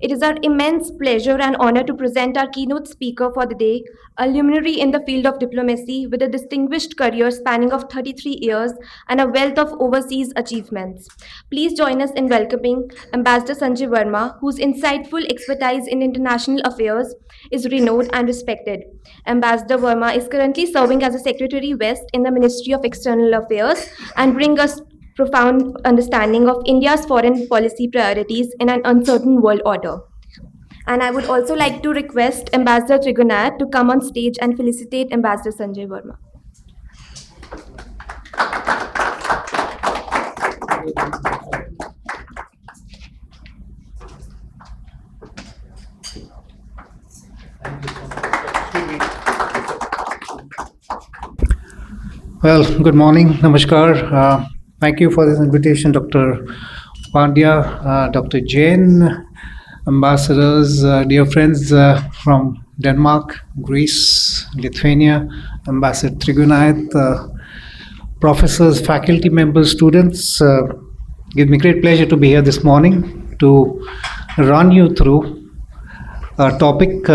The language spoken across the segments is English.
It is our immense pleasure and honor to present our keynote speaker for the day, a luminary in the field of diplomacy with a distinguished career spanning of 33 years and a wealth of overseas achievements. Please join us in welcoming Ambassador Sanjay Verma, whose insightful expertise in international affairs is renowned and respected. Ambassador Verma is currently serving as a Secretary West in the Ministry of External Affairs and brings us profound understanding of India's foreign policy priorities in an uncertain world order. And I would also like to request Ambassador Trigunat to come on stage and felicitate Ambassador Sanjay Verma. Well, good morning. Namaskar. Thank you for this invitation, Dr. Pandya, Dr. Jain, ambassadors, dear friends from Denmark, Greece, Lithuania, Ambassador Trigunat, professors, faculty members, students. Give me great pleasure to be here this morning to run you through a topic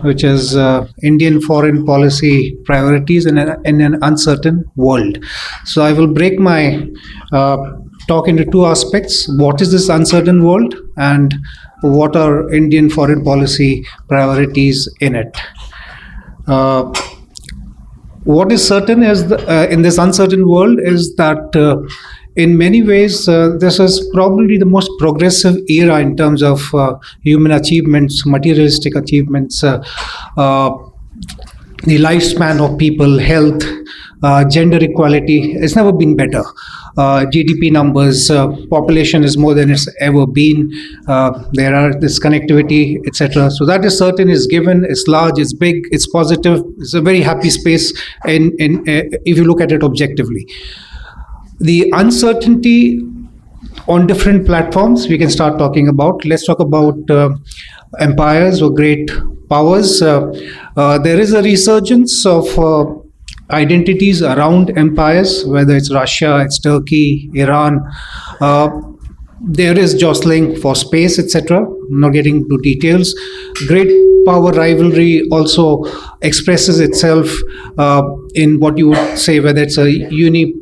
which is Indian foreign policy priorities in an uncertain world. So I will break my talk into two aspects. What is this uncertain world and what are Indian foreign policy priorities in it? What is certain is in this uncertain world is that in many ways, this is probably the most progressive era in terms of human achievements, materialistic achievements, the lifespan of people, health, gender equality. It's never been better. GDP numbers, population is more than it's ever been. There are this connectivity, etc. So that is certain, is given, it's large, it's big, it's positive. It's a very happy space if you look at it objectively. The uncertainty on different platforms we can start talking about. Let's talk about empires or great powers. There is a resurgence of identities around empires, whether it's Russia, it's Turkey, Iran. There is jostling for space, etc. Not getting into details. Great power rivalry also expresses itself in what you would say, whether it's a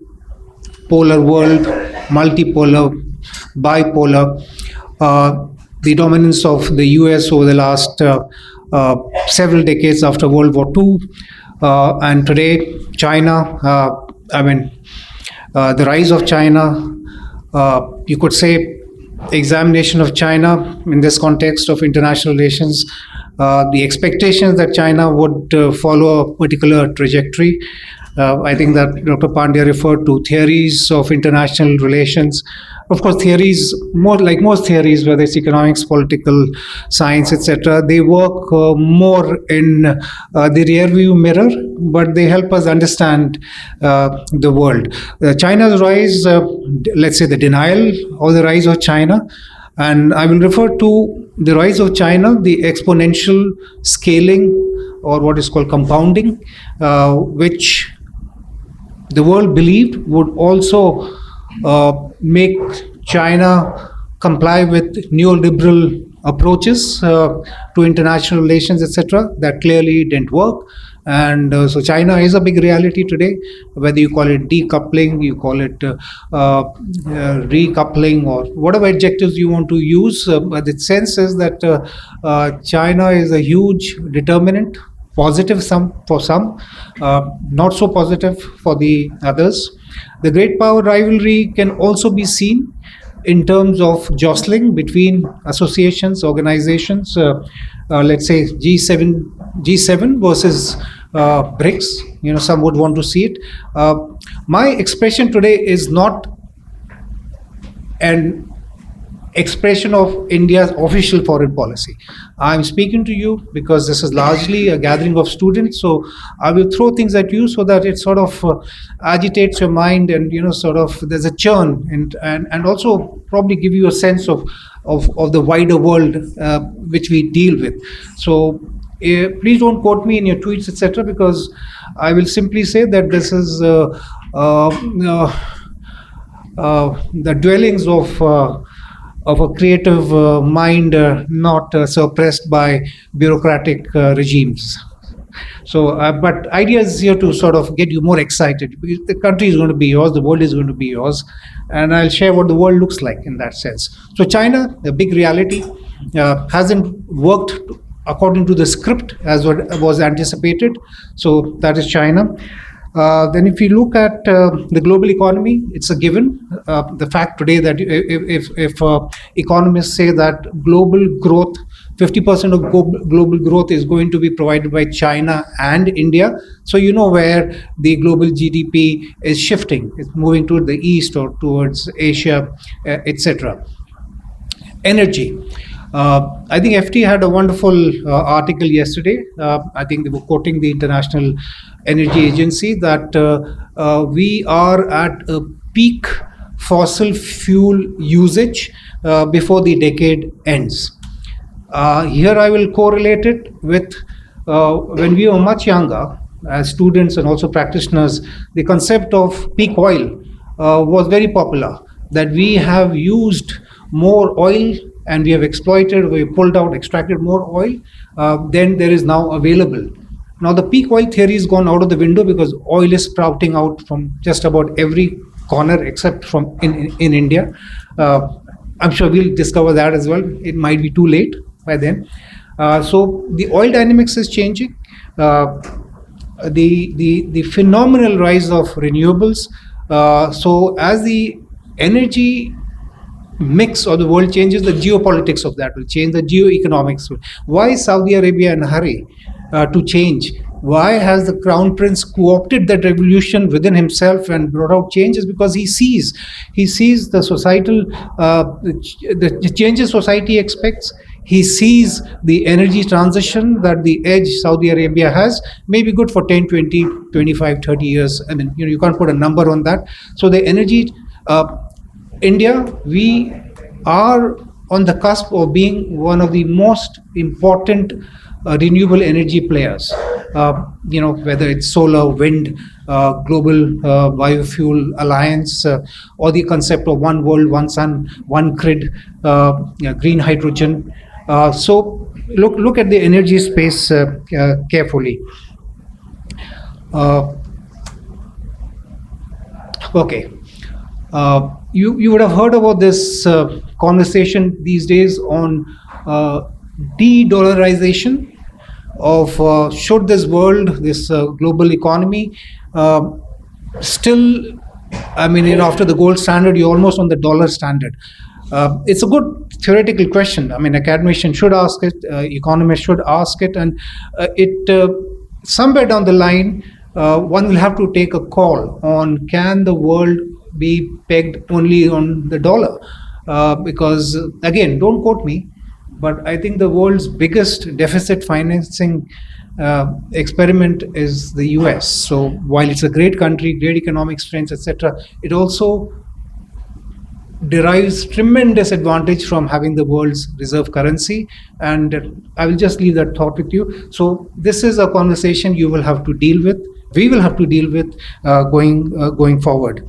polar world, multipolar, bipolar. The dominance of the US over the last several decades after World War II, and today China. The rise of China. You could say examination of China in this context of international relations. The expectations that China would follow a particular trajectory. I think that Dr. Pandya referred to theories of international relations. Of course, theories, more like most theories, whether it's economics, political science, etc., they work more in the rear view mirror, but they help us understand the world. China's rise, let's say the denial or the rise of China, and I will refer to the rise of China, the exponential scaling or what is called compounding, which the world believed would also make China comply with neoliberal approaches to international relations, etc. That clearly didn't work. And so China is a big reality today, whether you call it decoupling, you call it recoupling, or whatever adjectives you want to use. But the sense is that China is a huge determinant, positive for some, not so positive for the others. The great power rivalry can also be seen in terms of jostling between associations, organizations. Let's say G7 versus BRICS. Some would want to see it. My expression today is not an expression of India's official foreign policy. I'm speaking to you because this is largely a gathering of students, so I will throw things at you so that it sort of agitates your mind and sort of there's a churn and also probably give you a sense of the wider world which we deal with. So please don't quote me in your tweets, etc., because I will simply say that this is the dwellings of of a creative mind, not suppressed by bureaucratic regimes. So, but idea is here to sort of get you more excited, because the country is going to be yours, the world is going to be yours, and I'll share what the world looks like in that sense. So, China, the big reality, hasn't worked according to the script as what was anticipated. So, that is China. Then, if you look at the global economy, it's a given. The fact today that if economists say that global growth, 50% of global growth is going to be provided by China and India. So you know where the global GDP is shifting. It's moving toward the east or towards Asia, etc. Energy. I think FT had a wonderful article yesterday. I think they were quoting the International Energy Agency that we are at a peak fossil fuel usage before the decade ends. Here I will correlate it with when we were much younger, as students and also practitioners, the concept of peak oil was very popular. That we have used more oil and we have exploited, we pulled out, extracted more oil than there is now available. Now the peak oil theory has gone out of the window because oil is sprouting out from just about every corner except from in India. I'm sure we'll discover that as well. It might be too late by then. So the oil dynamics is changing. The phenomenal rise of renewables. So as the energy mix of the world changes, the geopolitics of that will change, the geoeconomics. Why is Saudi Arabia in a hurry to change? Why has the crown prince co-opted that revolution within himself and brought out changes? Because he sees the societal the changes society expects. He sees the energy transition that the edge Saudi Arabia has may be good for 10, 20, 25, 30 years. I mean, you can't put a number on that. So the energy, India, we are on the cusp of being one of the most important renewable energy players. Whether it's solar, wind, global biofuel alliance, or the concept of one world, one sun, one grid, green hydrogen. So look at the energy space carefully. Okay. You would have heard about this conversation these days on de-dollarization of should this world, this global economy, still, I mean, after the gold standard, you're almost on the dollar standard. It's a good theoretical question. I mean, academicians should ask it, economists should ask it, and somewhere down the line, one will have to take a call on can the world be pegged only on the dollar? Because, again, don't quote me, but I think the world's biggest deficit financing experiment is the US. So while it's a great country, great economic strengths, etc., it also derives tremendous advantage from having the world's reserve currency. And I will just leave that thought with you. So this is a conversation you will have to deal with. We will have to deal with going forward.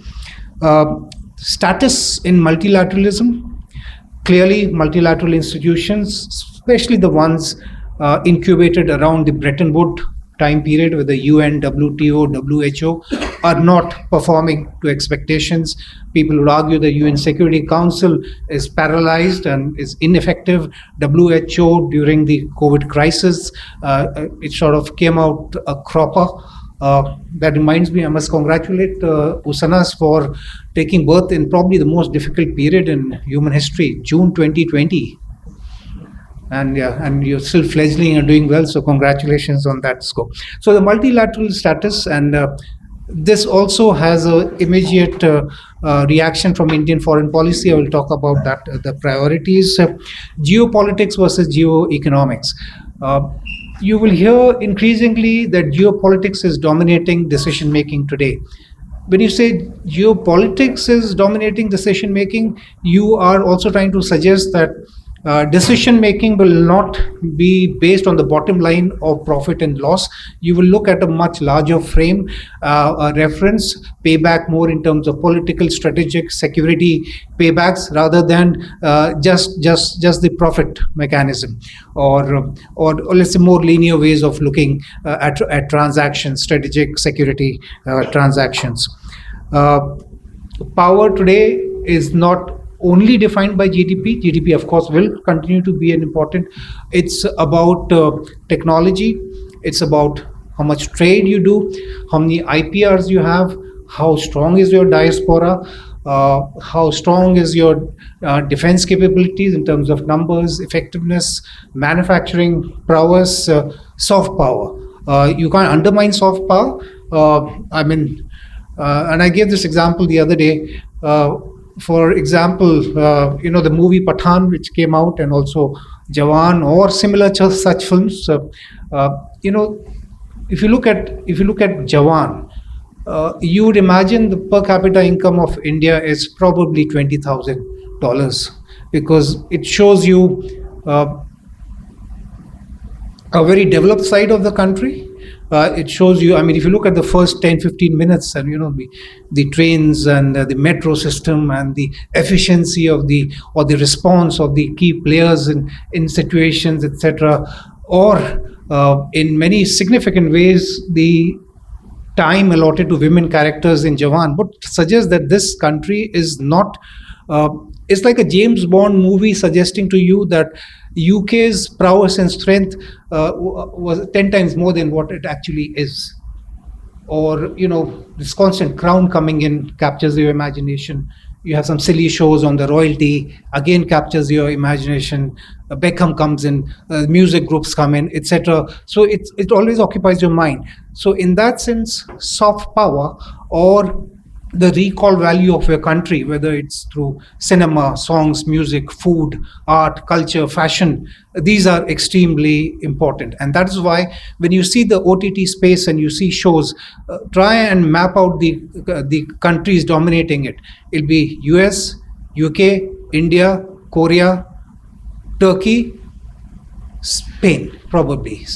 Status in multilateralism. Clearly, multilateral institutions, especially the ones incubated around the Bretton Woods time period with the UN, WTO, WHO, are not performing to expectations. People would argue the UN Security Council is paralyzed and is ineffective. WHO, during the COVID crisis, it sort of came out a cropper. That reminds me, I must congratulate Usanas for taking birth in probably the most difficult period in human history, June 2020. And you're still fledgling and doing well, so congratulations on that scope. So the multilateral status, and this also has an immediate reaction from Indian foreign policy. I will talk about that, the priorities. Geopolitics versus geoeconomics. You will hear increasingly that geopolitics is dominating decision making today. When you say geopolitics is dominating decision making, you are also trying to suggest that Decision making will not be based on the bottom line of profit and loss. You will look at a much larger frame, a reference, payback more in terms of political, strategic, security paybacks rather than just the profit mechanism, or let's say more linear ways of looking at transactions, strategic security transactions. Power today is not only defined by GDP. GDP, of course, will continue to be an important. It's about technology. It's about how much trade you do, how many IPRs you have, how strong is your diaspora, how strong is your defense capabilities in terms of numbers, effectiveness, manufacturing prowess, soft power. You can't undermine soft power. And I gave this example the other day. For example, the movie Pathan, which came out, and also Jawan or similar such films. If you look at Jawan, you would imagine the per capita income of India is probably $20,000, because it shows you a very developed side of the country. It shows you, if you look at the first 10-15 minutes, and the trains and the metro system and the efficiency of the response of the key players in situations, etc., or in many significant ways the time allotted to women characters in Jawan, would suggest that this country is not. It's like a James Bond movie suggesting to you that UK's prowess and strength was 10 times more than what it actually is. Or, this constant crown coming in captures your imagination. You have some silly shows on the royalty, again captures your imagination. Beckham comes in, music groups come in, etc. So it always occupies your mind. So in that sense, soft power, or the recall value of your country, whether it's through cinema, songs, music, food, art, culture, fashion, these are extremely important. And that is why when you see the OTT space and you see shows, try and map out the countries dominating it. It'll be US, UK, India, Korea, Turkey, Spain, probably.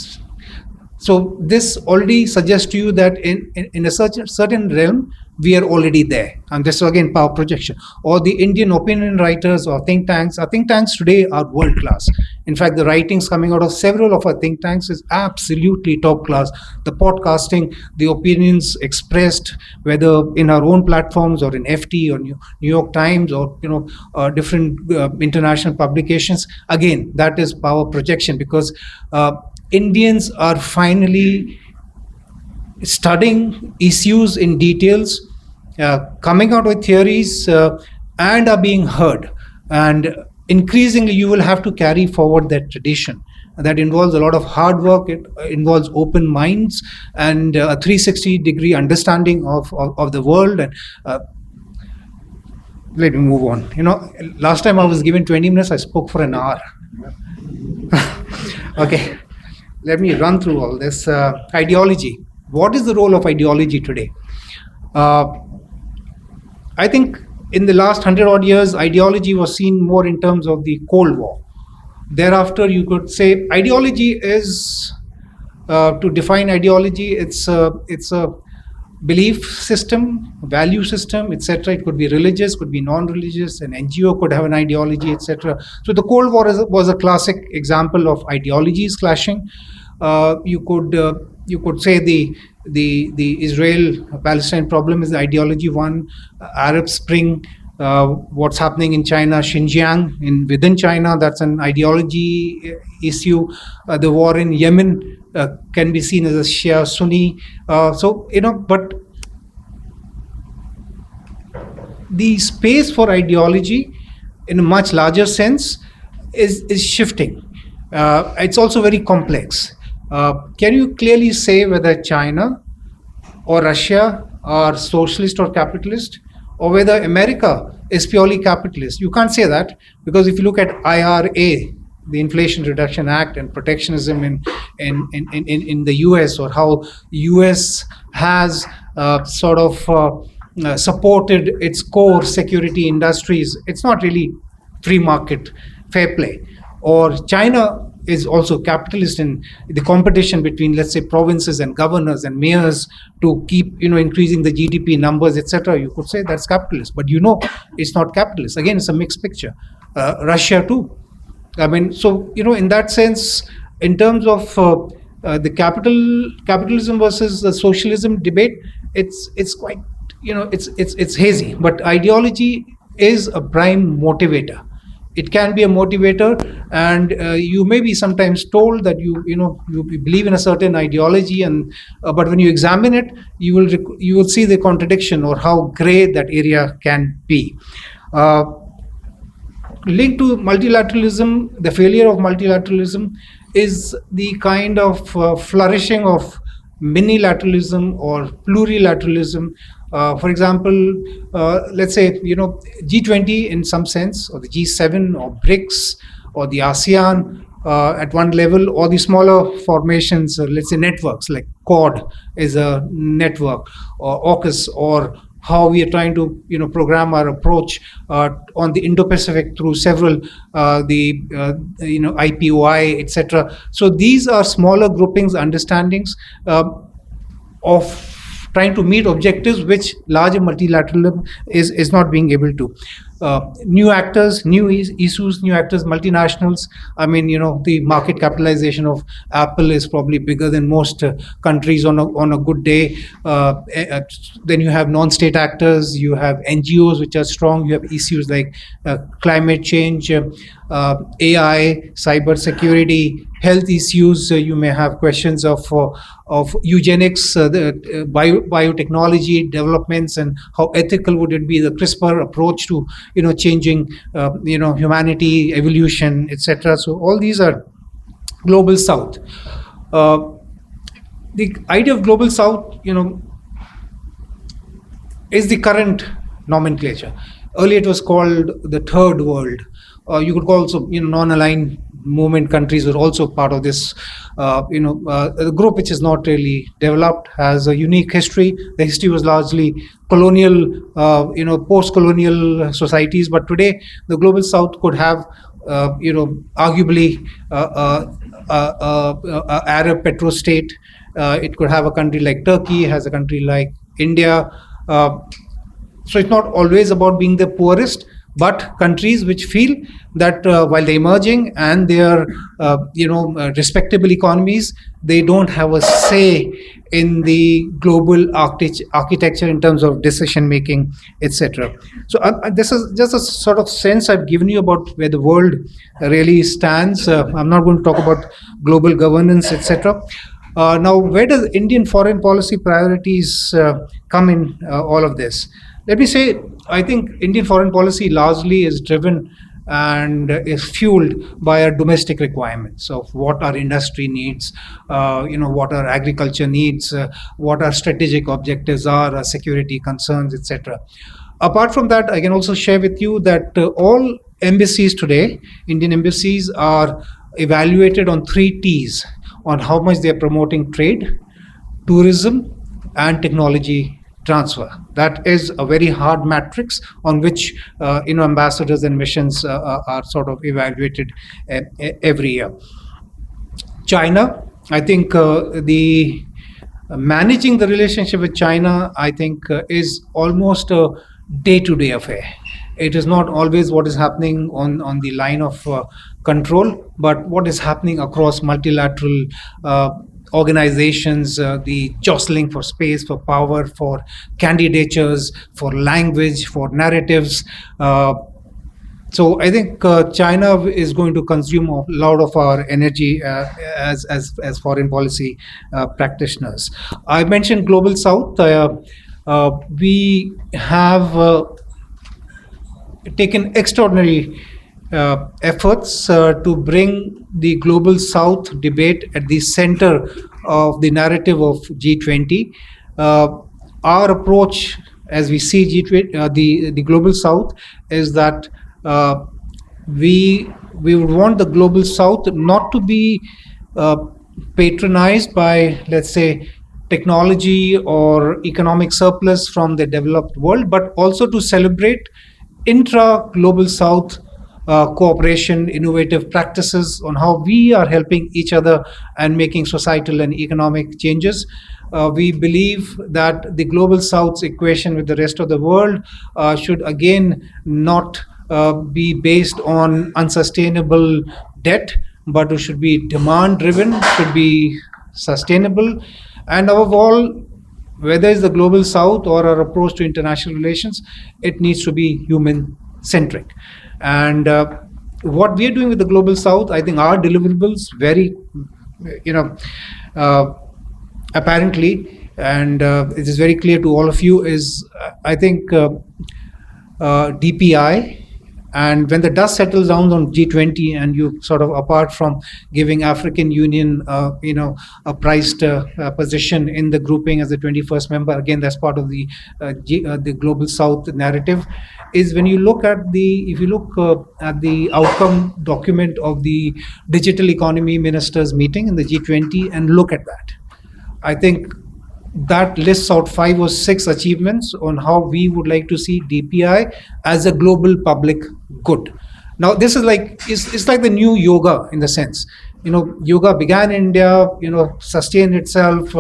So this already suggests to you that in a certain realm, we are already there. And this is again power projection. Or the Indian opinion writers or think tanks. Our think tanks today are world class. In fact, the writings coming out of several of our think tanks is absolutely top class. The podcasting, the opinions expressed, whether in our own platforms or in FT or New York Times or different international publications. Again, that is power projection, because Indians are finally studying issues in details, coming out with theories, and are being heard. And increasingly, you will have to carry forward that tradition. That involves a lot of hard work. It involves open minds and a 360-degree understanding of the world. And let me move on. Last time I was given 20 minutes, I spoke for an hour. Okay, let me run through all this. Ideology. What is the role of ideology today? I think in the last 100-odd years, ideology was seen more in terms of the Cold War. Thereafter, you could say ideology is, to define ideology, it's a belief system, value system, etc. It could be religious, could be non-religious. An NGO could have an ideology, etc. So the Cold War was a classic example of ideologies clashing. You could say the Israel-Palestine problem is the ideology one. Arab Spring, what's happening in China, Xinjiang, within China, that's an ideology issue. The war in Yemen can be seen as a Shia Sunni. But the space for ideology in a much larger sense is shifting. It's also very complex. Can you clearly say whether China or Russia are socialist or capitalist, or whether America is purely capitalist? You can't say that, because if you look at IRA, the Inflation Reduction Act, and protectionism in the US, or how US has supported its core security industries, it's not really free market fair play. or China is also capitalist in the competition between, let's say, provinces and governors and mayors to keep, increasing the GDP numbers, etc. You could say that's capitalist, but it's not capitalist. Again, it's a mixed picture. Russia too. I mean, so in that sense, in terms of the capitalism versus the socialism debate, it's quite, it's hazy. But ideology is a prime motivator. It can be a motivator, and you may be sometimes told that you believe in a certain ideology, and but when you examine it, you will see the contradiction or how gray that area can be. Uh, Linked to multilateralism, the failure of multilateralism is the kind of flourishing of minilateralism or plurilateralism. For example, let's say, G20 in some sense, or the G7 or BRICS or the ASEAN at one level, or the smaller formations, let's say networks like Quad is a network, or AUKUS, or how we are trying to program our approach on the Indo-Pacific through several IPOI, etc. So these are smaller groupings, understandings of trying to meet objectives which larger multilateralism is not being able to. New actors, new issues, new actors, multinationals. I mean, the market capitalization of Apple is probably bigger than most countries on a good day. Then you have non-state actors, you have NGOs which are strong, you have issues like climate change, AI, cyber security, health issues. You may have questions of eugenics, biotechnology developments, and how ethical would it be, the CRISPR approach to changing humanity, evolution, etc. So all these are global south. The idea of global south is the current nomenclature. Earlier it was called the third world. You could call also non-aligned movement countries are also part of this group, which is not really developed, has a unique history. The history was largely colonial, post-colonial societies, but today the global south could have arguably Arab petrostate. It could have a country like Turkey, has a country like India. So it's not always about being the poorest, but countries which feel that while they're emerging and they are respectable economies, they don't have a say in the global architecture in terms of decision making, etc. So this is just a sort of sense I've given you about where the world really stands. I'm not going to talk about global governance, etc. Now, where does Indian foreign policy priorities come in all of this? Let me say, I think Indian foreign policy largely is driven and is fueled by our domestic requirements of what our industry needs, what our agriculture needs, what our strategic objectives are, our security concerns, etc. Apart from that, I can also share with you that all embassies today, Indian embassies, are evaluated on 3 T's on how much they are promoting trade, tourism, and technology transfer. That is a very hard matrix on which ambassadors and missions are sort of evaluated every year. China, I think the managing the relationship with China, I think, is almost a day-to-day affair. It is not always what is happening on the line of control, but what is happening across multilateral organizations, the jostling for space, for power, for candidatures, for language, for narratives. So I think China is going to consume a lot of our energy as foreign policy practitioners. I mentioned Global South. We have taken extraordinary efforts to bring the Global South debate at the center of the narrative of G20. Our approach, as we see G20, the Global South, is that we would want the Global South not to be patronized by, let's say, technology or economic surplus from the developed world, but also to celebrate intra-Global South cooperation, innovative practices on how we are helping each other and making societal and economic changes. We believe that the global south's equation with the rest of the world should again not be based on unsustainable debt, but it should be demand driven, should be sustainable, and above all, whether it's the global south or our approach to international relations, it needs to be human centric. And what we are doing with the global south, I think our deliverables very, you know, uh, apparently, and it is very clear to all of you, is I think DPI. And when the dust settles down on G20, and you sort of, apart from giving African Union, a prized position in the grouping as the 21st member, again that's part of the Global South narrative. Is when you look at if you look at the outcome document of the digital economy ministers meeting in the G20, and look at that, I think that lists out 5 or 6 achievements on how we would like to see DPI as a global public good. Now, this is like it's like the new yoga in the sense. Yoga began in India. Sustained itself.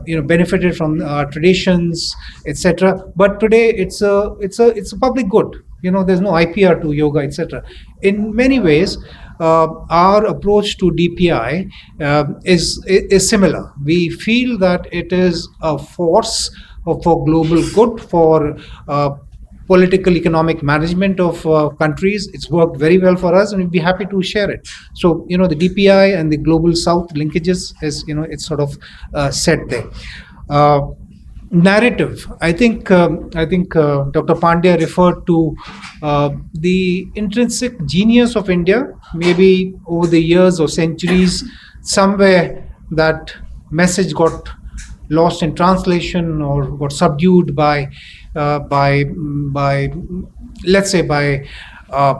Benefited from traditions, etc. But today, it's a public good. There's no IPR to yoga, etc. In many ways, our approach to DPI is similar. We feel that it is a force for global good, for political economic management of countries. It's worked very well for us, and we'd be happy to share it. So the DPI and the global south linkages is it's sort of set there. Narrative. I think Dr. Pandya referred to the intrinsic genius of India. Maybe over the years or centuries, somewhere that message got lost in translation or got subdued by let's say by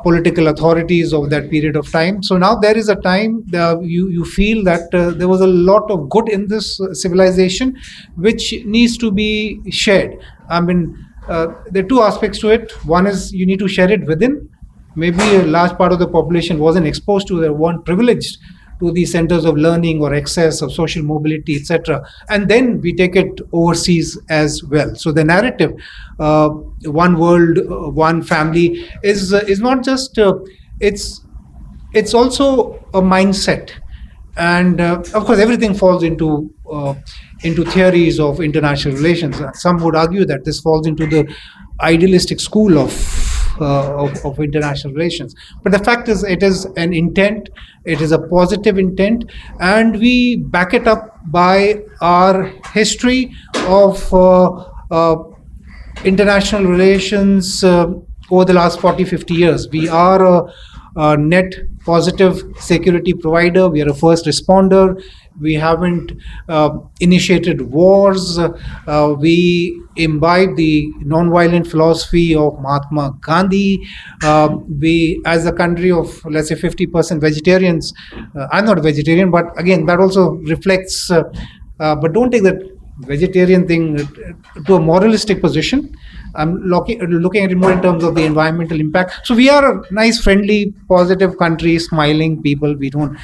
political authorities of that period of time. So now there is a time you feel that there was a lot of good in this civilization, which needs to be shared. I mean, there are 2 aspects to it. One is you need to share it within. Maybe a large part of the population wasn't exposed to, they weren't privileged to the centers of learning or access of social mobility, etc. And then we take it overseas as well. So the narrative, one world, one family, is not just it's also a mindset. And of course, everything falls into theories of international relations. Some would argue that this falls into the idealistic school of international relations. But the fact is, it is an intent, it is a positive intent, and we back it up by our history of international relations over the last 40, 50 years. We are a net positive security provider. We are a first responder. We haven't initiated wars. We imbibe the non-violent philosophy of Mahatma Gandhi. We, as a country of, let's say, 50% vegetarians, I'm not a vegetarian, but again, that also reflects, but don't take that vegetarian thing to a moralistic position. I'm looking at it more in terms of the environmental impact. So we are a nice, friendly, positive country, smiling people. We don't,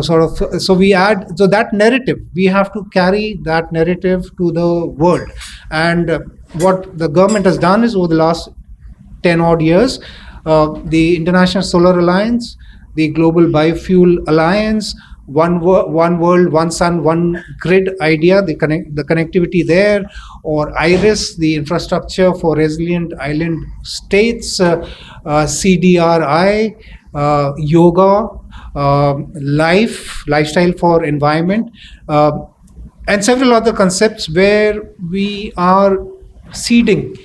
sort of. So we add, so that narrative, we have to carry that narrative to the world. And what the government has done is, over the last 10 odd years, the International Solar Alliance, the Global Biofuel Alliance, one world, one sun, one grid idea, the connectivity there, or IRIS, the infrastructure for resilient island states, CDRI, yoga, lifestyle for environment, and several other concepts where we are seeding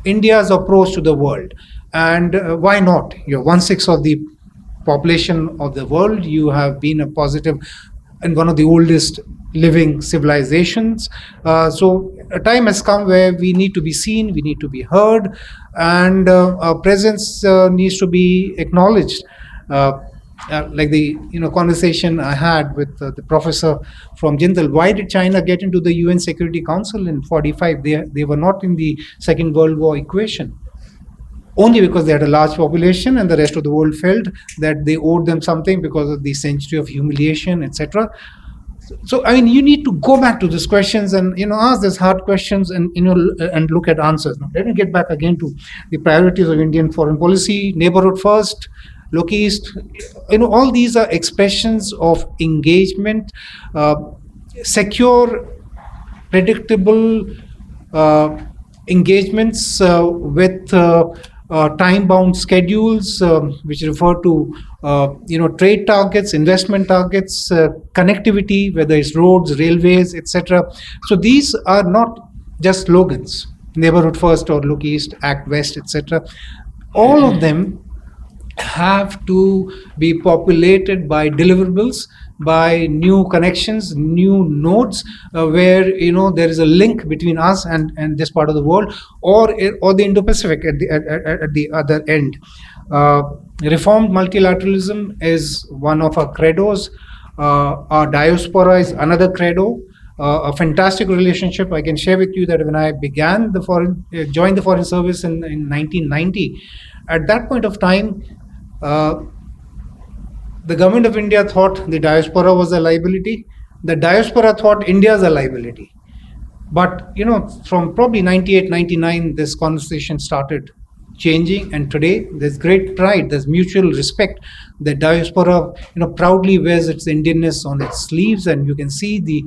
India's approach to the world. And why not? You're 1/6 of the population of the world. You have been a positive and one of the oldest living civilizations. So a time has come where we need to be seen, we need to be heard, and our presence needs to be acknowledged. Like the conversation I had with the professor from Jindal. Why did China get into the UN Security Council in 45? They were not in the Second World War equation. only because they had a large population, and the rest of the world felt that they owed them something because of the century of humiliation, etc. So I mean, you need to go back to these questions and ask these hard questions, and and look at answers. Now let me get back again to the priorities of Indian foreign policy: neighborhood first, look east. All these are expressions of engagement, secure, predictable engagements with time-bound schedules, which refer to trade targets, investment targets, connectivity, whether it's roads, railways, etc. So these are not just slogans: neighborhood first or look east, act west, etc. All of them have to be populated by deliverables, by new connections, new nodes, where there is a link between us and this part of the world, or the Indo-Pacific at the other end. Reformed multilateralism is one of our credos. Our diaspora is another credo. A fantastic relationship. I can share with you that when I joined the foreign service in 1990, at that point of time, the government of India thought the diaspora was a liability. The diaspora thought India is a liability. But from probably 98, 99, this conversation started changing, and today there's great pride, there's mutual respect. The diaspora proudly wears its Indianness on its sleeves, and you can see the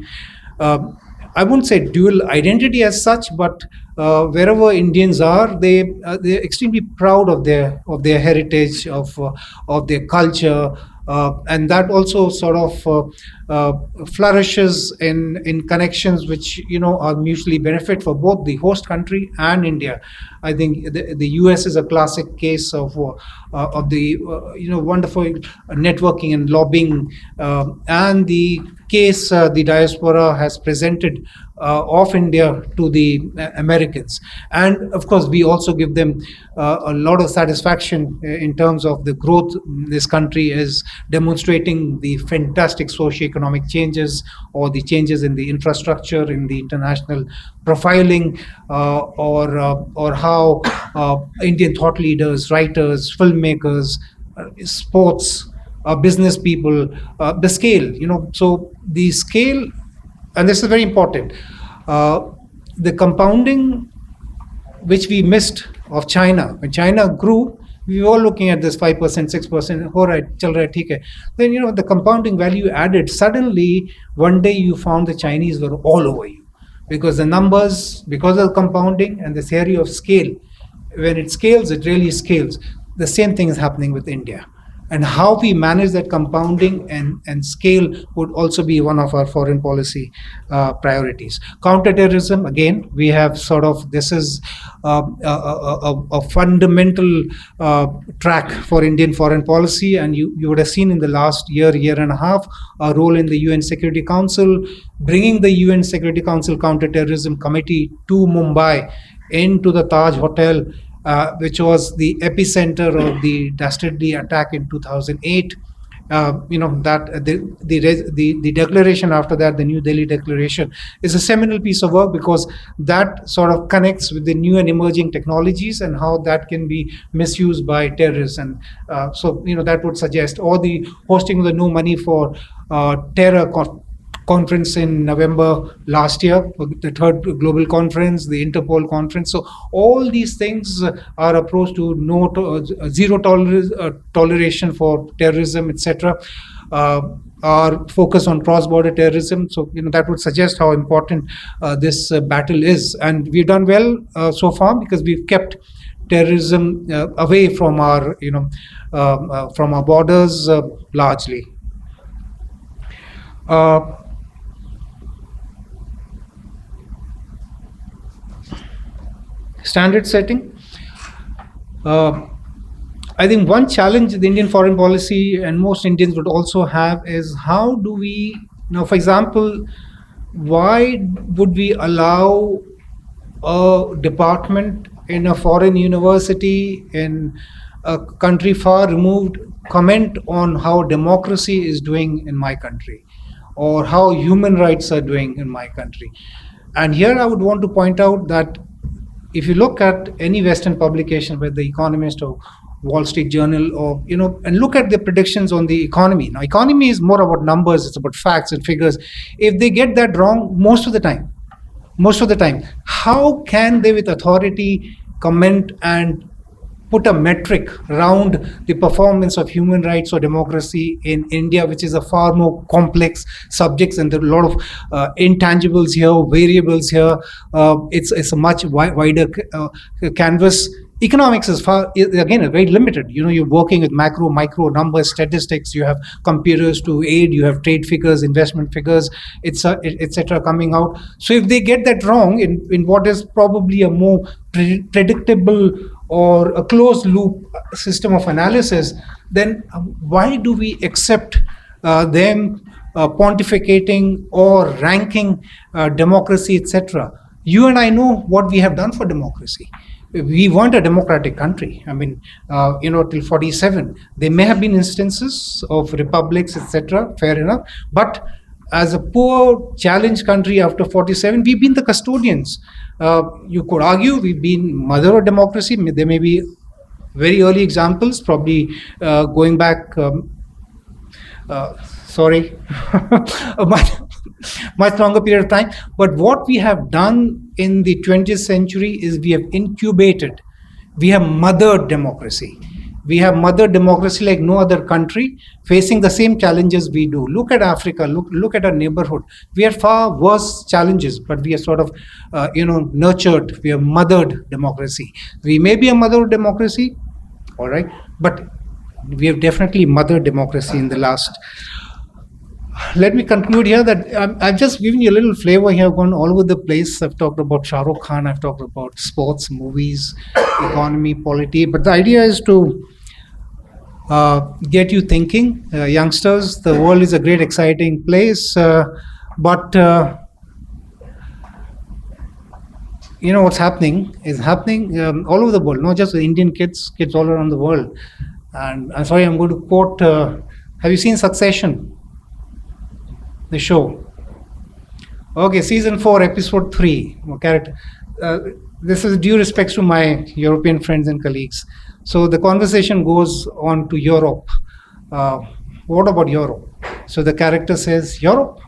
I wouldn't say dual identity as such, but wherever Indians are, they're extremely proud of their heritage, of their culture, and that also sort of flourishes in connections which are mutually benefit for both the host country and India. I think the US is a classic case of the wonderful networking and lobbying, and the case the diaspora has presented of India to the Americans. And of course, we also give them a lot of satisfaction in terms of the growth this country is demonstrating, the fantastic socio-economic changes, or the changes in the infrastructure, in the international profiling, or how Indian thought leaders, writers, filmmakers, sports, business people, the scale, so the scale, and this is very important, the compounding which we missed of China. When China grew, we were looking at this 5%, 6%, all right, chal raha hai, theek hai. Then, the compounding value added. Suddenly, one day you found the Chinese were all over you. Because the numbers, because of the compounding and the theory of scale, when it scales, it really scales. The same thing is happening with India. And how we manage that compounding and scale would also be one of our foreign policy priorities. Counterterrorism, again, we have sort of, this is a fundamental track for Indian foreign policy. And you would have seen in the last year and a half, our role in the UN Security Council, bringing the UN Security Council Counterterrorism Committee to Mumbai, into the Taj Hotel, which was the epicenter of the dastardly attack in 2008. That the declaration after that, the New Delhi Declaration, is a seminal piece of work, because that sort of connects with the new and emerging technologies and how that can be misused by terrorists. And so that would suggest, or the hosting of the No Money for Terror conference in November last year, the third global conference, the Interpol conference. So all these things are approach to zero toleration for terrorism, etc. Our focus on cross-border terrorism. So that would suggest how important this battle is, and we've done well so far, because we've kept terrorism away from our borders largely. Standard setting. I think one challenge the Indian foreign policy and most Indians would also have is, how do we, for example, why would we allow a department in a foreign university in a country far removed comment on how democracy is doing in my country, or how human rights are doing in my country? And here I would want to point out that if you look at any Western publication, whether The Economist or Wall Street Journal, or and look at the predictions on the economy. Now, economy is more about numbers; it's about facts and figures. If they get that wrong, most of the time, how can they, with authority, comment and put a metric around the performance of human rights or democracy in India, which is a far more complex subject, and there are a lot of intangibles here, variables here. It's a much wider canvas. Economics is again very limited. You're working with macro, micro numbers, statistics. You have computers to aid. You have trade figures, investment figures, etc. coming out. So if they get that wrong in what is probably a more predictable or a closed loop system of analysis, then why do we accept them pontificating or ranking democracy, etc.? You and I know what we have done for democracy. We weren't a democratic country. I mean, till 47, there may have been instances of republics, etc. Fair enough, but as a poor, challenged country after 47, we've been the custodians. You could argue we've been mother of democracy. There may be very early examples, probably going back. Sorry, a much longer period of time. But what we have done in the 20th century is we have incubated, we have mothered democracy. We have mothered democracy like no other country, facing the same challenges we do. Look at Africa, look at our neighborhood. We have far worse challenges, but we are sort of, nurtured, we have mothered democracy. We may be a mother of democracy, all right, but we have definitely mothered democracy in the last. Let me conclude here that I've just given you a little flavor here. I've gone all over the place. I've talked about Shah Rukh Khan, I've talked about sports, movies, economy, polity. But the idea is to get you thinking. Youngsters, the world is a great, exciting place. But what's happening is happening all over the world, not just the Indian kids all around the world. And I'm sorry, I'm going to quote, have you seen Succession? The show. Okay, season 4, episode 3. Character. This is due respects to my European friends and colleagues. So the conversation goes on to Europe. What about Europe? So the character says, Europe?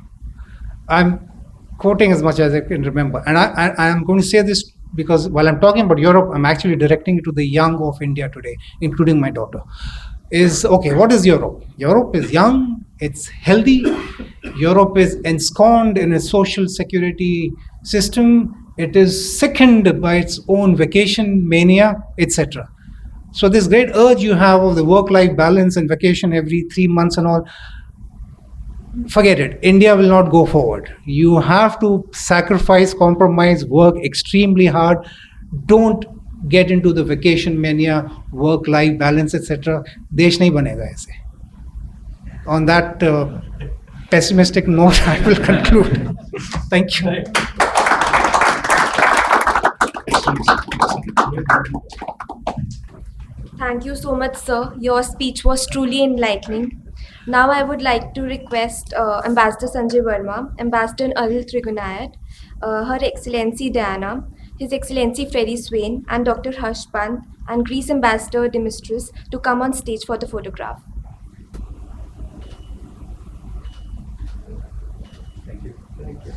I'm quoting as much as I can remember. And I'm going to say this because while I'm talking about Europe, I'm actually directing it to the young of India today, including my daughter. What is Europe? Europe is young, it's healthy. Europe is ensconced in a social security system. It is sickened by its own vacation mania, etc. So this great urge you have of the work-life balance and vacation every 3 months and all, forget it. India will not go forward. You have to sacrifice, compromise, work extremely hard. Don't get into the vacation mania, work-life balance, etc. Desh nahi banega aise. On that pessimistic note, I will conclude. Thank you. Thank you so much, sir. Your speech was truly enlightening. Now I would like to request Ambassador Sanjay Verma, Ambassador Aril Trigunayat, Her Excellency Diana, His Excellency Freddie Swain, and Dr. Harsh Pant, and Greece Ambassador Dimitris to come on stage for the photograph. Thank you.